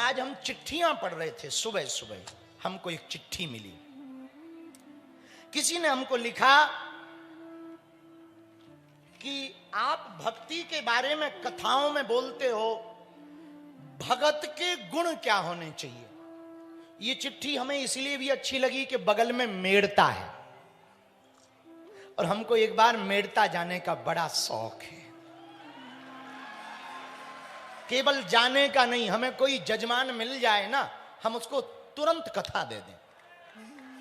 आज हम चिट्ठियां पढ़ रहे थे, सुबह सुबह हमको एक चिट्ठी मिली। किसी ने हमको लिखा कि आप भक्ति के बारे में कथाओं में बोलते हो, भगत के गुण क्या होने चाहिए। ये चिट्ठी हमें इसलिए भी अच्छी लगी कि बगल में मेड़ता है और हमको एक बार मेड़ता जाने का बड़ा शौक है। केवल जाने का नहीं, हमें कोई जजमान मिल जाए ना, हम उसको तुरंत कथा दे दें।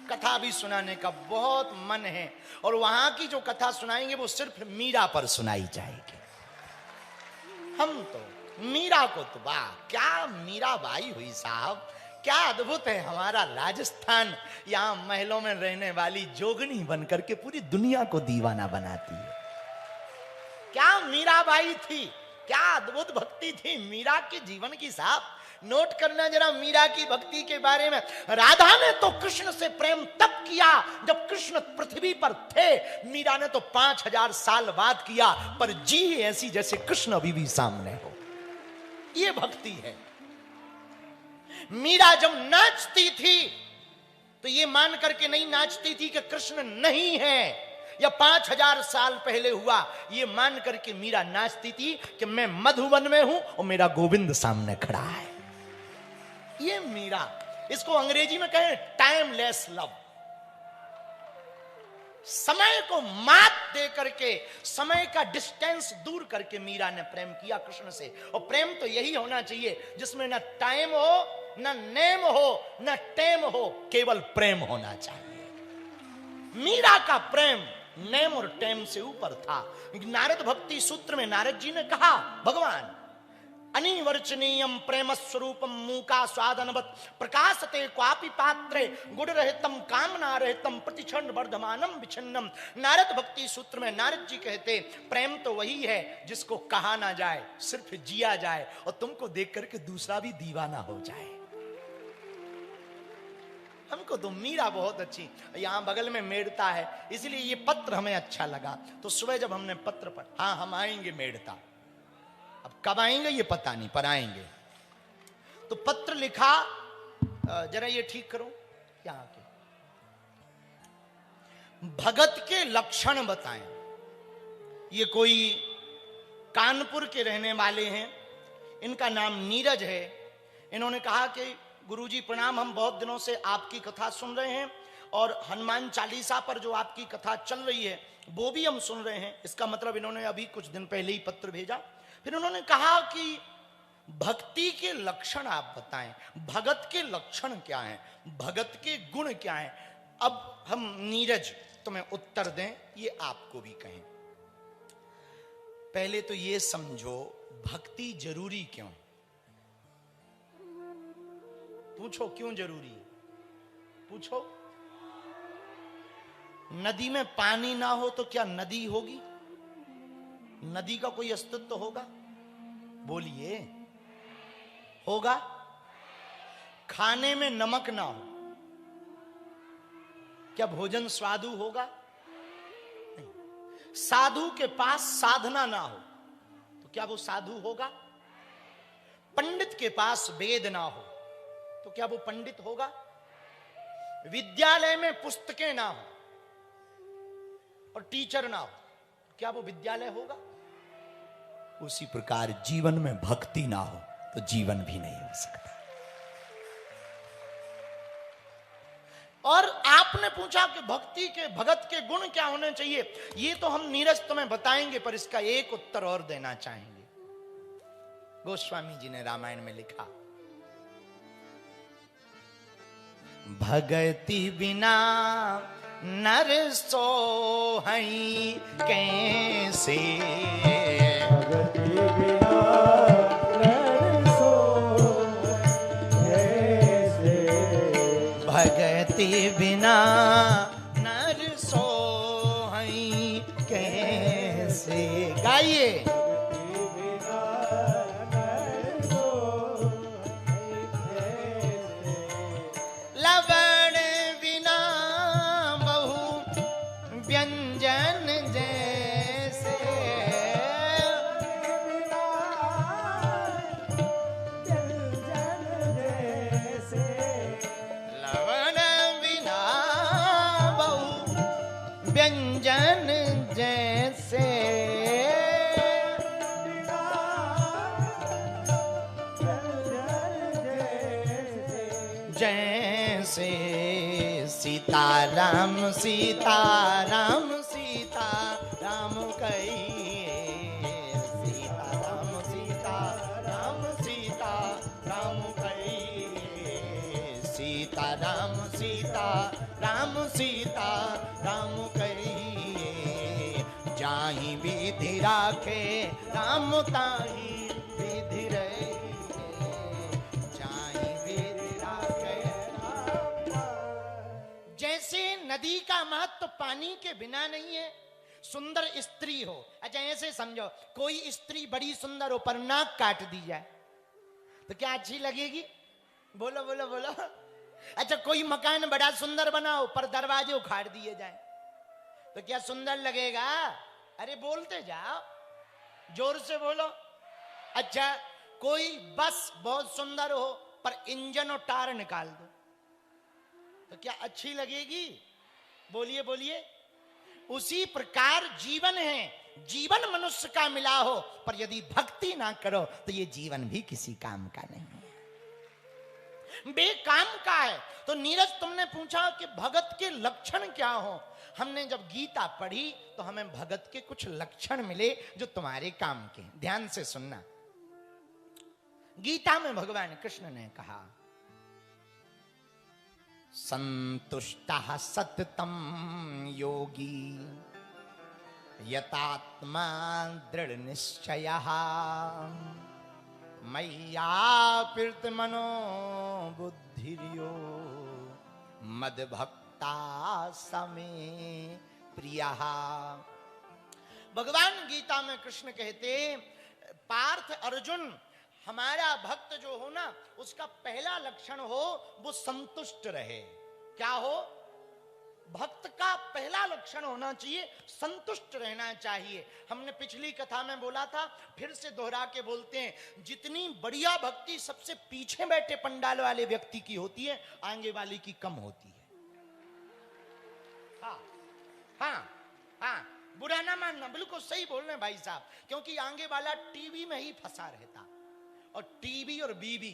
कथा भी सुनाने का बहुत मन है और वहां की जो कथा सुनाएंगे वो सिर्फ मीरा पर सुनाई जाएगी। हम तो मीरा को तो वाह, क्या मीरा बाई हुई साहब, क्या अद्भुत है हमारा राजस्थान। यहां महलों में रहने वाली जोगनी बनकर के पूरी दुनिया को दीवाना बनाती है। क्या मीराबाई थी, क्या अद्भुत भक्ति थी मीरा के जीवन की साहब। नोट करना जरा मीरा की भक्ति के बारे में। राधा ने तो कृष्ण से प्रेम तब किया जब कृष्ण पृथ्वी पर थे। मीरा ने तो 5000 साल बाद किया, पर जी ऐसी जैसे कृष्ण अभी भी सामने हो। ये भक्ति है। मीरा जब नाचती थी तो ये मान करके नहीं नाचती थी कि कृष्ण नहीं है, या 5000 साल पहले हुआ, ये मान करके मीरा नाचती थी कि मैं मधुबन में हूं और मेरा गोविंद सामने खड़ा है। ये मीरा, इसको अंग्रेजी में कहें टाइमलेस लव। समय को मात दे करके, समय का डिस्टेंस दूर करके मीरा ने प्रेम किया कृष्ण से। और प्रेम तो यही होना चाहिए जिसमें ना टाइम हो, ना नेम हो, ना टेम हो, केवल प्रेम होना चाहिए। मीरा का प्रेम नेम और टेम से ऊपर था। नारद भक्ति सूत्र में नारद जी ने कहा, भगवान अनिवर्चनीयम प्रेम स्वरूपम मूका स्वादनवत प्रकाशते क्वापि पात्रे गुण रहितम कामना रहितम प्रतिक्षण वर्धमानम विच्छिन्नम। नारद भक्ति सूत्र में नारद जी कहते, प्रेम तो वही है जिसको कहा ना जाए, सिर्फ जिया जाए और तुमको देख करके दूसरा भी दीवाना हो जाए। हमको तो मीरा बहुत अच्छी, यहां बगल में मेड़ता है, इसलिए ये पत्र हमें अच्छा लगा। तो सुबह जब हमने पत्र पढ़ा, हाँ हम आएंगे मेड़ता, अब कब आएंगे ये पता नहीं, पर आएंगे। तो पत्र लिखा, जरा ये ठीक करो, यहां के भगत के लक्षण बताएं। ये कोई कानपुर के रहने वाले हैं, इनका नाम नीरज है। इन्होंने कहा कि गुरुजी प्रणाम, हम बहुत दिनों से आपकी कथा सुन रहे हैं और हनुमान चालीसा पर जो आपकी कथा चल रही है वो भी हम सुन रहे हैं। इसका मतलब इन्होंने अभी कुछ दिन पहले ही पत्र भेजा। फिर उन्होंने कहा कि भक्ति के लक्षण आप बताएं, भगत के लक्षण क्या हैं, भगत के गुण क्या हैं। अब हम नीरज तुम्हें उत्तर दें, ये आपको भी कहें। पहले तो ये समझो, भक्ति जरूरी क्यों? पूछो क्यों जरूरी है, पूछो। नदी में पानी ना हो तो क्या नदी होगी? नदी का कोई अस्तित्व होगा? बोलिए, होगा? खाने में नमक ना हो, क्या भोजन स्वादु होगा? नहीं। साधु के पास साधना ना हो तो क्या वो साधु होगा? पंडित के पास वेद ना हो तो क्या वो पंडित होगा? विद्यालय में पुस्तकें ना हो और टीचर ना हो तो क्या वो विद्यालय होगा? उसी प्रकार जीवन में भक्ति ना हो तो जीवन भी नहीं हो सकता। और आपने पूछा कि भक्ति के, भगत के गुण क्या होने चाहिए, ये तो हम नीरज तुम्हें बताएंगे, पर इसका एक उत्तर और देना चाहेंगे। गोस्वामी जी ने रामायण में लिखा, भगति बिना नर सोहई कैसे, भगति बिना नर सोहई कैसे, भगति बिना नर सोहई कैसे। गाइए, लवण बिना बहु व्यंजन जैसे, मन जैसे जैसे सीताराम सीताराम सीताराम कहिए सीताराम सीताराम सीताराम कहिए सीताराम सीताराम सीताराम कहिए जाहि विधि राखे राम ताहि विधि रहे जैसे नदी का महत्व पानी के बिना नहीं है। सुंदर स्त्री हो, अच्छा ऐसे समझो कोई स्त्री बड़ी सुंदर हो पर नाक काट दी जाए तो क्या अच्छी लगेगी? बोलो बोलो बोलो। अच्छा कोई मकान बड़ा सुंदर बनाओ पर दरवाजे उखाड़ दिए जाए तो क्या सुंदर लगेगा? अरे बोलते जाओ, जोर से बोलो। अच्छा कोई बस बहुत सुंदर हो पर इंजन और टायर निकाल दो तो क्या अच्छी लगेगी? बोलिए बोलिए। उसी प्रकार जीवन है, जीवन मनुष्य का मिला हो पर यदि भक्ति ना करो तो ये जीवन भी किसी काम का नहीं है, बेकाम का है। तो नीरज तुमने पूछा कि भगत के लक्षण क्या हो। हमने जब गीता पढ़ी तो हमें भगत के कुछ लक्षण मिले जो तुम्हारे काम के। ध्यान से सुनना। गीता में भगवान कृष्ण ने कहा संतुष्टः सततं योगी यतात्मा दृढ़ निश्चयः मय्यापृत मनो बुद्धिर्यो मद्भक्ता समे प्रियः। भगवान गीता में कृष्ण कहते पार्थ अर्जुन हमारा भक्त जो हो ना उसका पहला लक्षण हो वो संतुष्ट रहे। क्या हो? भक्त का पहला लक्षण होना चाहिए संतुष्ट रहना चाहिए। हमने पिछली कथा में बोला था, फिर से दोहरा के बोलते हैं, जितनी बढ़िया भक्ति सबसे पीछे बैठे पंडाल वाले व्यक्ति की होती है आगे वाले की कम होती है। हाँ हाँ हाँ, बुरा ना मानना, बिल्कुल सही बोल रहे हैं भाई साहब, क्योंकि आगे वाला टीवी में ही फंसा रहता और टीवी और बीबी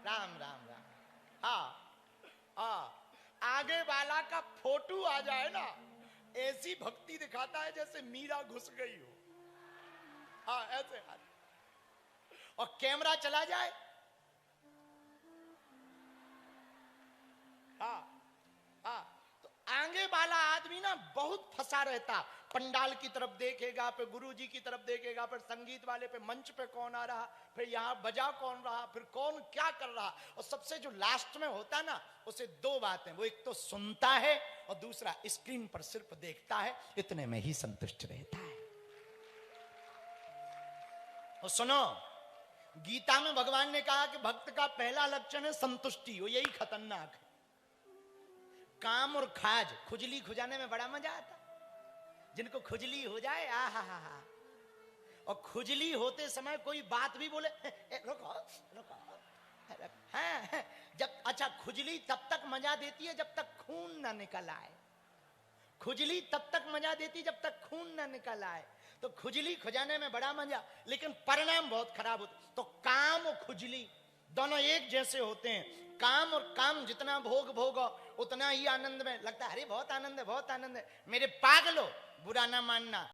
राम राम राम। हाँ हाँ, आगे वाला का फोटो आ जाए ना ऐसी भक्ति दिखाता है जैसे मीरा घुस गई हो। हाँ ऐसे और कैमरा चला जाए। हाँ हाँ, तो आगे वाला आदमी ना बहुत फंसा रहता। पंडाल की तरफ देखेगा, फिर गुरुजी की तरफ देखेगा, फिर संगीत वाले पे मंच पे कौन आ रहा, फिर यहाँ बजा कौन रहा, फिर कौन क्या कर रहा। और सबसे जो लास्ट में होता ना उसे दो बातें, वो एक तो सुनता है और दूसरा स्क्रीन पर सिर्फ देखता है, इतने में ही संतुष्ट रहता है। और सुनो, गीता में भगवान ने कहा कि भक्त का पहला लक्षण है संतुष्टि, वो यही खतरनाक है। काम और खाज, खुजली खुजाने में बड़ा मजा आता। जिनको खुजली हो जाए आहा हा हा, और खुजली होते समय कोई बात भी बोले रुको रुको, हाँ जब, अच्छा खुजली तब तक मजा देती है जब तक खून ना निकल आए। खुजली तब तक मजा देती जब तक खून ना निकल आए। तो खुजली खुजाने में बड़ा मजा, लेकिन परिणाम बहुत खराब होता। तो काम और खुजली दोनों एक जैसे होते हैं। काम और काम जितना भोगो उतना ही आनंद में लगता है। अरे बहुत आनंद है बहुत आनंद है। मेरे पागलो, बुरा ना मानना,